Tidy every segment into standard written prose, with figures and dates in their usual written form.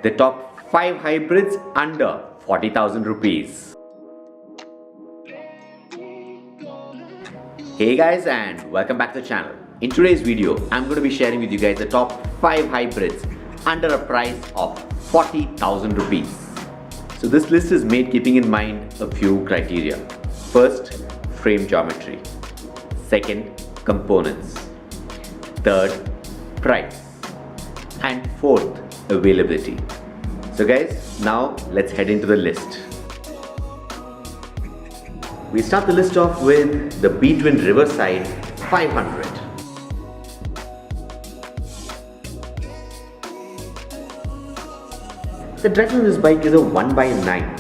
the top 5 hybrids under 40,000 rupees. Hey guys, and welcome back to the channel. In today's video, I'm going to be sharing with you guys the top 5 hybrids under a price of 40,000 rupees. So this list is made keeping in mind a few criteria. First, frame geometry. Second, components. Third, price. And fourth, availability. So guys, now let's head into the list. We start the list off with the Btwin Riverside 500. The drive on this bike is a 1x9.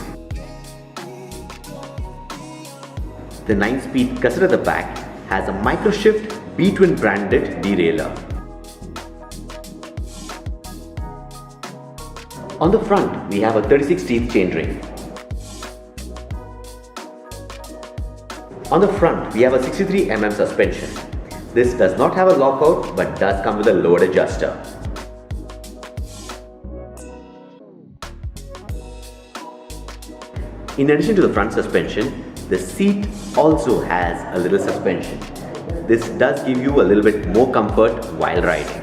The 9-speed cassette at the back has a microshift Btwin branded derailleur. On the front, we have a 36 teeth chainring. On the front, we have a 63mm suspension. This does not have a lockout but does come with a load adjuster. In addition to the front suspension, the seat also has a little suspension. This does give you a little bit more comfort while riding.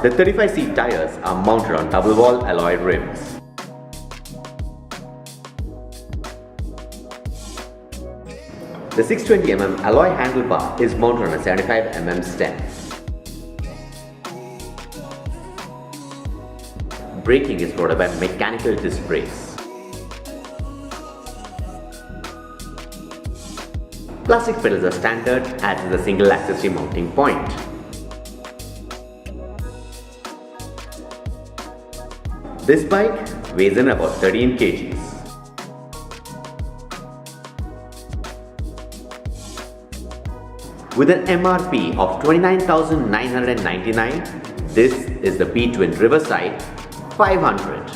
The 35C tires are mounted on double wall alloy rims. The 620mm alloy handlebar is mounted on a 75mm stem. Braking is provided by mechanical disc brakes. Plastic pedals are standard, as is a single axis remounting point. This bike weighs in about 13 kgs. With an MRP of 29,999, this is the Btwin Riverside 500.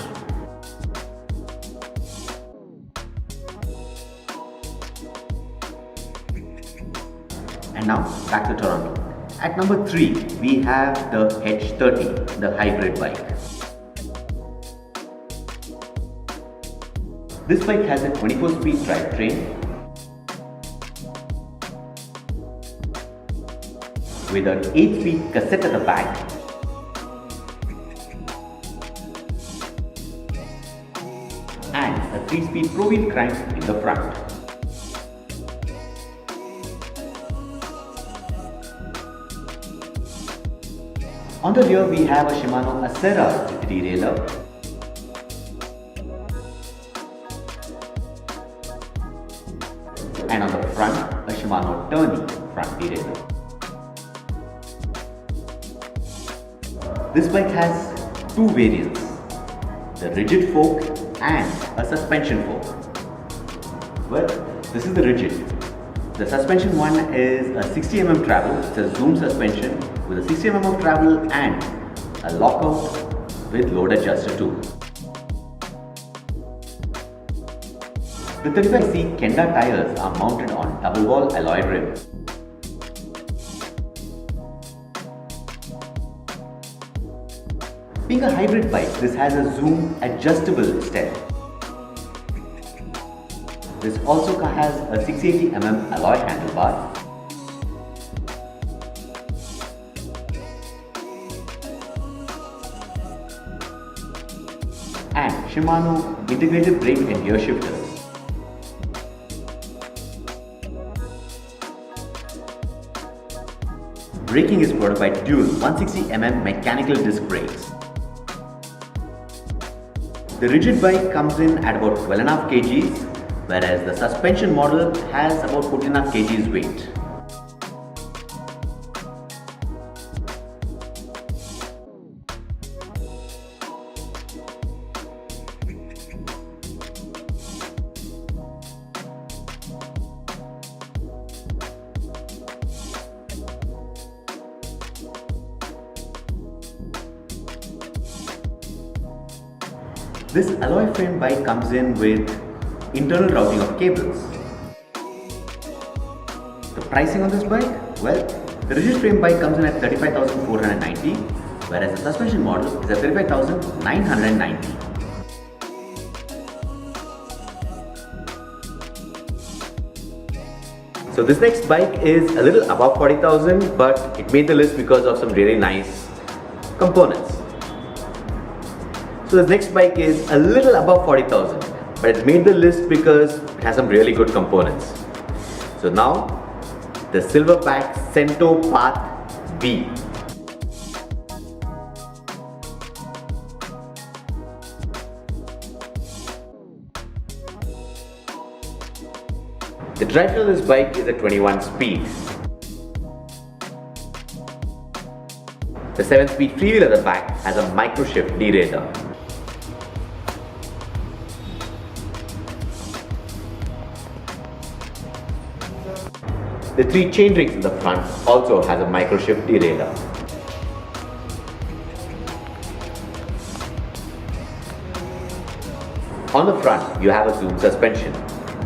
And now back to Toronto. At number 3, we have the H30, the hybrid bike. This bike has a 24-speed drivetrain with an 8-speed cassette at the back and a 3-speed pro-wheel crank in the front. On the rear, we have a Shimano Acera derailleur. And on the front, a Shimano Tourney front derailleur. This bike has 2 variants, the rigid fork and a suspension fork. Well, this is the rigid. The suspension one is a 60mm travel, it's a zoom suspension with a 60mm of travel and a lockout with load adjuster too. The 35C Kenda tires are mounted on double wall alloy rims. Being a hybrid bike, this has a zoom adjustable stem. This also has a 680mm alloy handlebar. And Shimano integrated brake and gear shifters. Braking is provided by dual 160mm mechanical disc brakes. The rigid bike comes in at about 12.5 kgs, whereas the suspension model has about 14.5 kgs weight. This alloy frame bike comes in with internal routing of cables. The pricing on this bike? Well, the rigid frame bike comes in at 35,490, whereas the suspension model is at 35,990. So this next bike is a little above 40,000, but it made the list because of some really nice components. So this next bike is a little above 40,000, but it made the list because it has some really good components. So now the Silverback Scento Path V. The drivetrain of this bike is a 21 speed. The 7-speed freewheel at the back has a micro-shift derailleur. The 3 chain rings in the front also has a micro-shift derailleur. On the front, you have a zoom suspension.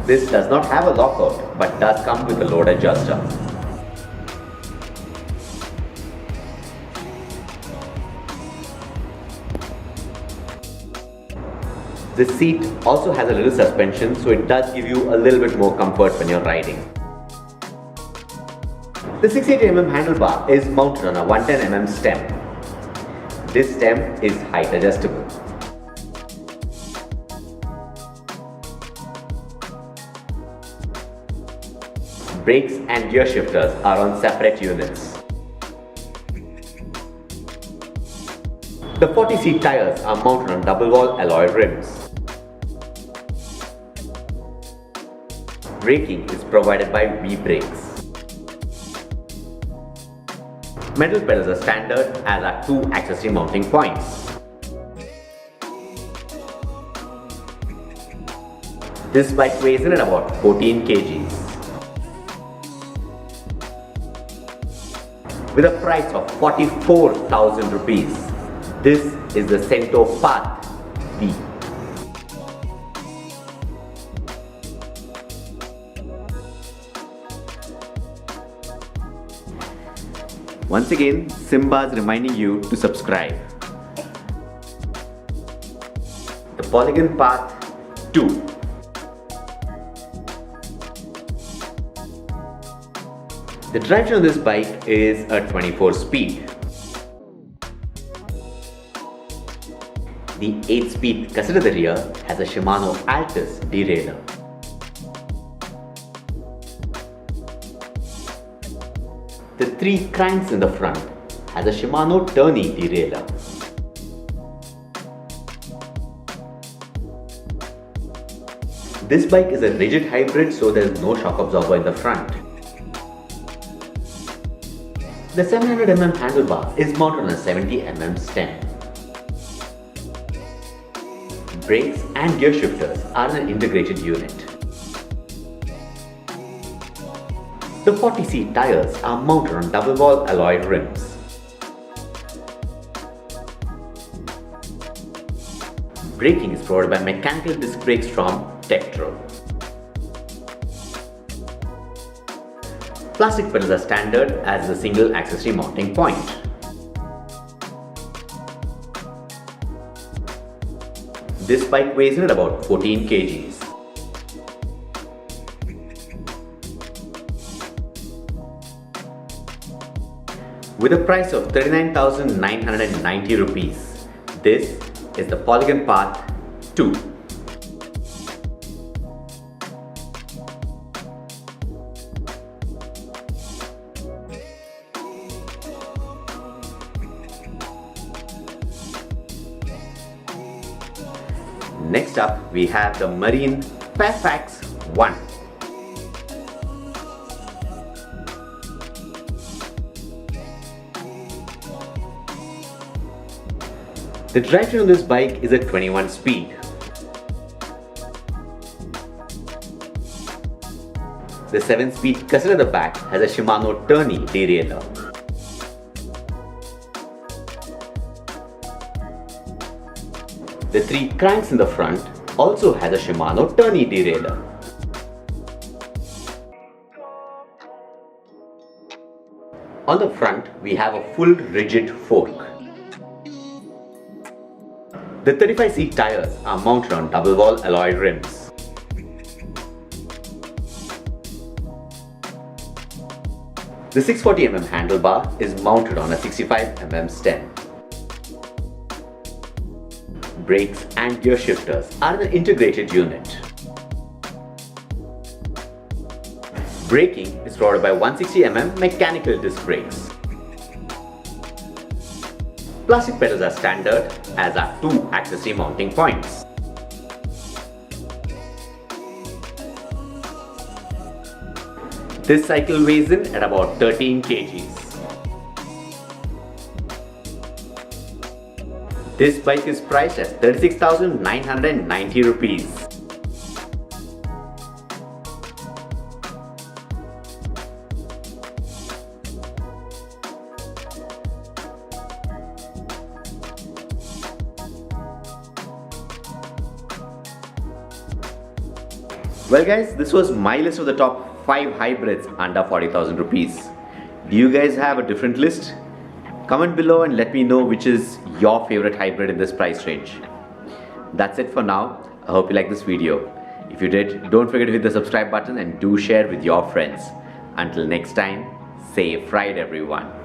This does not have a lockout, but does come with a load adjuster. This seat also has a little suspension, so it does give you a little bit more comfort when you're riding. The 680mm handlebar is mounted on a 110mm stem. This stem is height adjustable. Brakes and gear shifters are on separate units. The 40C tires are mounted on double wall alloy rims. Braking is provided by V-brakes. Metal pedals are standard, as are 2 accessory mounting points. This bike weighs in at about 14 kgs. With a price of 44,000 rupees, this is the Scento Path V. Once again, Simba is reminding you to subscribe. The Polygon Path 2. The drivetrain of this bike is a 24-speed. The 8-speed cassette at the rear has a Shimano Altus derailleur. The 3 cranks in the front has a Shimano Tourney derailleur. This bike is a rigid hybrid, so there is no shock absorber in the front. The 700mm handlebar is mounted on a 70mm stem. Brakes and gear shifters are an integrated unit. The 40C tires are mounted on double wall alloy rims. Braking is provided by mechanical disc brakes from Tektro. Plastic pedals are standard, as a single accessory mounting point. This bike weighs in at about 14 kgs. With a price of 39,990 rupees, this is the Polygon Path 2. Next up, we have the Marin Fairfax 1. The drivetrain on this bike is a 21 speed. The 7-speed cassette at the back has a Shimano Tourney derailleur. The 3 cranks in the front also has a Shimano Tourney derailleur. On the front, we have a full rigid fork. The 35C tires are mounted on double wall alloy rims. The 640mm handlebar is mounted on a 65mm stem. Brakes and gear shifters are an integrated unit. Braking is provided by 160mm mechanical disc brakes. Plastic pedals are standard, as are 2 accessory mounting points. This cycle weighs in at about 13 kgs. This bike is priced at 36,990 rupees. Well guys, this was my list of the top 5 hybrids under 40,000 rupees. Do you guys have a different list? Comment below and let me know which is your favorite hybrid in this price range. That's it for now. I hope you liked this video. If you did, don't forget to hit the subscribe button and do share with your friends. Until next time, safe ride everyone.